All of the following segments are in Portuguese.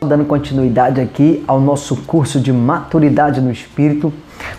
Dando continuidade aqui ao nosso curso de Maturidade no Espírito.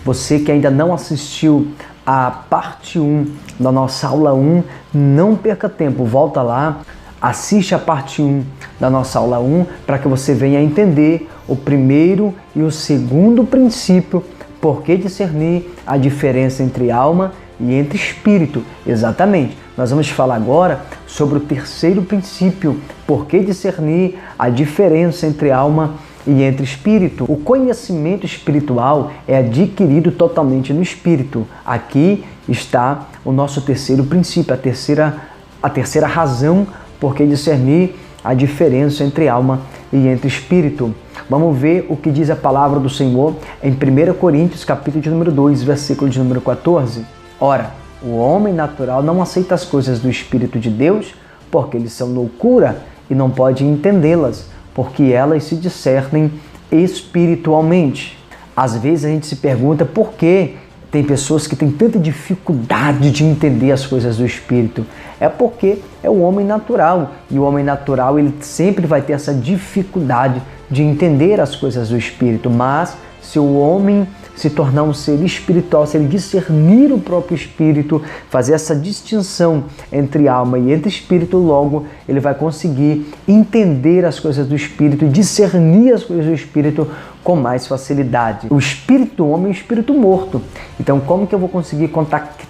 Você que ainda não assistiu a parte 1 da nossa aula 1, não perca tempo, volta lá, assiste a parte 1 da nossa aula 1 para que você venha entender o primeiro e o segundo princípio, por que discernir a diferença entre alma e entre espírito. Exatamente. Nós vamos falar agora sobre o terceiro princípio, por que discernir a diferença entre alma e entre espírito. O conhecimento espiritual é adquirido totalmente no espírito. Aqui está o nosso terceiro princípio, a terceira razão por que discernir a diferença entre alma e entre espírito. Vamos ver o que diz a palavra do Senhor em 1 Coríntios, capítulo de número 2, versículo de número 14. Ora, o homem natural não aceita as coisas do Espírito de Deus, porque eles são loucura e não pode entendê-las, porque elas se discernem espiritualmente. Às vezes a gente se pergunta por que tem pessoas que têm tanta dificuldade de entender as coisas do Espírito. É porque é o homem natural, e o homem natural ele sempre vai ter essa dificuldade de entender as coisas do Espírito. Mas se o homem se tornar um ser espiritual, se ele discernir o próprio espírito, fazer essa distinção entre alma e entre espírito, logo ele vai conseguir entender as coisas do espírito, discernir as coisas do espírito com mais facilidade. O espírito do homem é um espírito morto. Então, como que eu vou conseguir contactar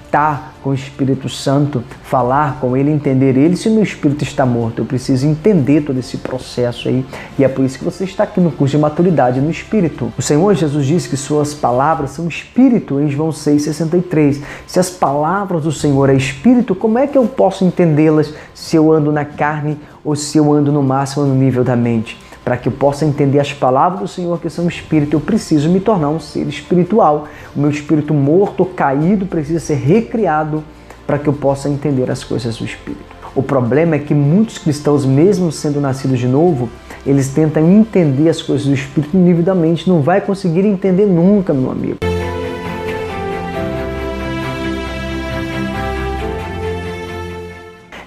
com o Espírito Santo, falar com ele, entender ele, se o meu espírito está morto? Eu preciso entender todo esse processo aí, e é por isso que você está aqui no curso de Maturidade no Espírito. O Senhor Jesus disse que suas palavras são espírito, em João 6,63. Se as palavras do Senhor é espírito, como é que eu posso entendê-las se eu ando na carne ou se eu ando no máximo no nível da mente? Para que eu possa entender as palavras do Senhor que são espírito, eu preciso me tornar um ser espiritual. O meu espírito morto, caído, precisa ser recriado para que eu possa entender as coisas do Espírito. O problema é que muitos cristãos, mesmo sendo nascidos de novo, eles tentam entender as coisas do Espírito no nível da mente. Não vai conseguir entender nunca, meu amigo.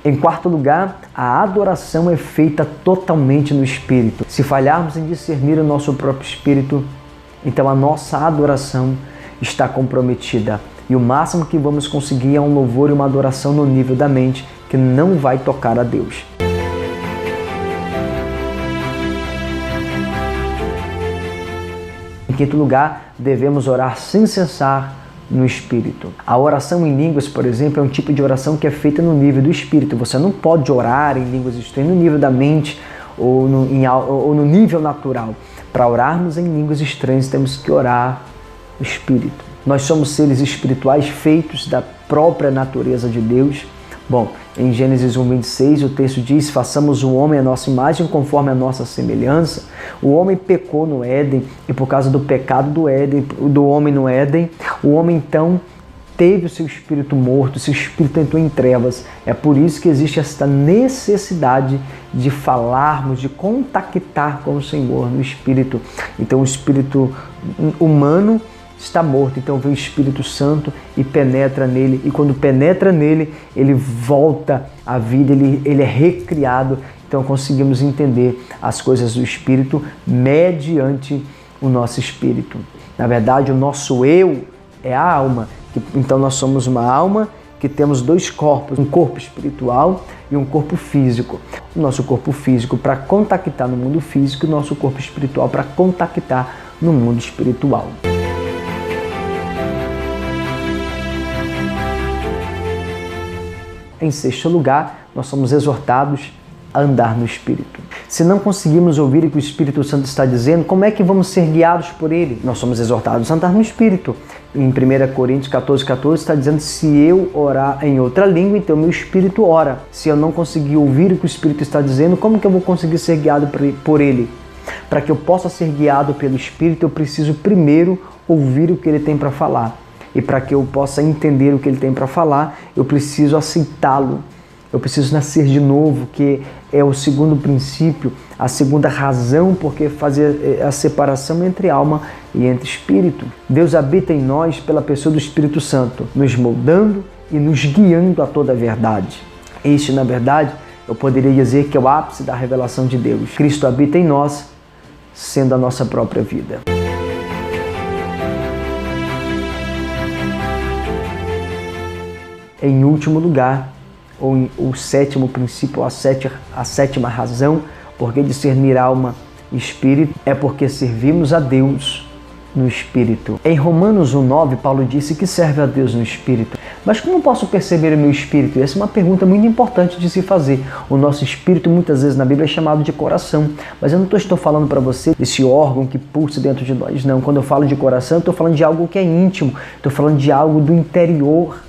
Em quarto lugar, a adoração é feita totalmente no Espírito. Se falharmos em discernir o nosso próprio Espírito, então a nossa adoração está comprometida. E o máximo que vamos conseguir é um louvor e uma adoração no nível da mente, que não vai tocar a Deus. Em quinto lugar, devemos orar sem cessar no Espírito. A oração em línguas, por exemplo, é um tipo de oração que é feita no nível do Espírito. Você não pode orar em línguas estranhas no nível da mente ou no nível natural. Para orarmos em línguas estranhas, temos que orar no Espírito. Nós somos seres espirituais feitos da própria natureza de Deus. Bom, em Gênesis 1:26, o texto diz: façamos o homem à nossa imagem conforme a nossa semelhança. O homem pecou no Éden, e por causa do pecado do homem no Éden, o homem então teve o seu espírito morto, o seu espírito entrou em trevas. É por isso que existe esta necessidade de falarmos, de contactar com o Senhor no Espírito. Então o espírito humano está morto, então vem o Espírito Santo e penetra nele, e quando penetra nele, ele volta à vida, ele é recriado. Então conseguimos entender as coisas do Espírito mediante o nosso Espírito. Na verdade, o nosso eu é a alma, então nós somos uma alma que temos dois corpos, um corpo espiritual e um corpo físico. O nosso corpo físico para contactar no mundo físico, e o nosso corpo espiritual para contactar no mundo espiritual. Em sexto lugar, nós somos exortados a andar no Espírito. Se não conseguimos ouvir o que o Espírito Santo está dizendo, como é que vamos ser guiados por ele? Nós somos exortados a andar no Espírito. Em 1 Coríntios 14:14 está dizendo: se eu orar em outra língua, então meu Espírito ora. Se eu não conseguir ouvir o que o Espírito está dizendo, como que eu vou conseguir ser guiado por ele? Para que eu possa ser guiado pelo Espírito, eu preciso primeiro ouvir o que ele tem para falar. E para que eu possa entender o que ele tem para falar, eu preciso aceitá-lo. Eu preciso nascer de novo, que é o segundo princípio, a segunda razão por que fazer a separação entre alma e entre espírito. Deus habita em nós pela pessoa do Espírito Santo, nos moldando e nos guiando a toda a verdade. Este, na verdade, eu poderia dizer que é o ápice da revelação de Deus. Cristo habita em nós, sendo a nossa própria vida. Em último lugar, o sétimo princípio, a sétima razão, porque discernir alma e espírito, é porque servimos a Deus no Espírito. Em Romanos 1,9, Paulo disse que serve a Deus no Espírito. Mas como posso perceber o meu espírito? Essa é uma pergunta muito importante de se fazer. O nosso espírito, muitas vezes na Bíblia, é chamado de coração. Mas eu não estou falando para você desse órgão que pulsa dentro de nós, não. Quando eu falo de coração, eu estou falando de algo que é íntimo. Estou falando de algo do interior,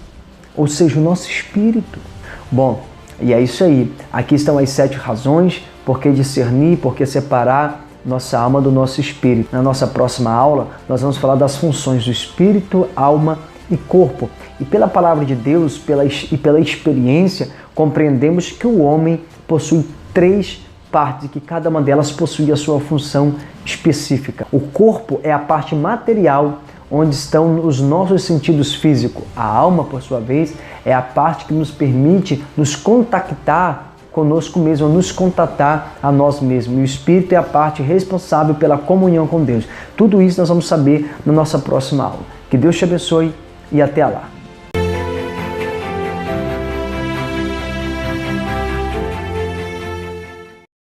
ou seja, o nosso espírito. Bom, e é isso aí. Aqui estão as 7 razões por que discernir, por que separar nossa alma do nosso espírito. Na nossa próxima aula, nós vamos falar das funções do espírito, alma e corpo. E pela palavra de Deus e pela experiência, compreendemos que o homem possui 3 partes e que cada uma delas possui a sua função específica. O corpo é a parte material, onde estão os nossos sentidos físicos. A alma, por sua vez, é a parte que nos permite nos contactar conosco mesmo, nos contatar a nós mesmos. E o Espírito é a parte responsável pela comunhão com Deus. Tudo isso nós vamos saber na nossa próxima aula. Que Deus te abençoe e até lá.